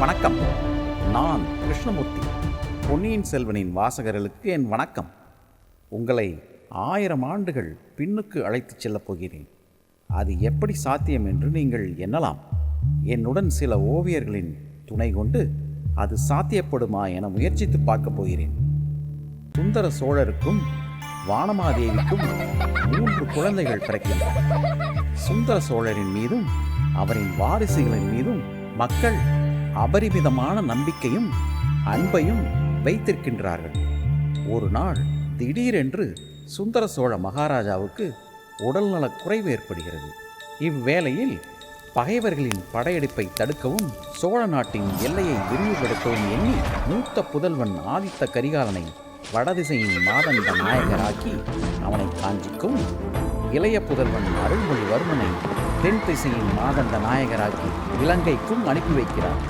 வணக்கம். நான் கிருஷ்ணமூர்த்தி. பொன்னியின் செல்வனின் வாசகர்களுக்கு என் வணக்கம். உங்களை 1000 ஆண்டுகள் பின்னுக்கு அழைத்துச் செல்லப் போகிறேன். அது எப்படி சாத்தியம் என்று நீங்கள் எண்ணலாம். என்னுடன் சில ஓவியர்களின் துணை கொண்டு அது சாத்தியப்படுமா என முயற்சித்து பார்க்கப் போகிறேன். சுந்தர சோழருக்கும் வானமாதேவிக்கும் 3 குழந்தைகள் பிறக்கின்றனர். சுந்தர சோழரின் மீதும் அவரின் வாரிசுகளின் மீதும் மக்கள் அபரிமிதமான நம்பிக்கையும் அன்பையும் வைத்திருக்கின்றார்கள். ஒரு நாள் திடீரென்று சுந்தர சோழ மகாராஜாவுக்கு உடல்நலக் குறைவு ஏற்படுகிறது. இவ்வேளையில் பகைவர்களின் படையெடுப்பை தடுக்கவும் சோழ நாட்டின் எல்லையை விரிவுபடுத்தவும் எண்ணி மூத்த புதல்வன் ஆதித்த கரிகாலனை வடதிசையின் மாதண்ட நாயகராக்கி அவனை காஞ்சிக்கும், இளைய புதல்வன் அருள்மொழிவர்மனை தென் திசையின் மாதண்ட நாயகராக்கி இலங்கைக்கும் அனுப்பி வைக்கிறார்.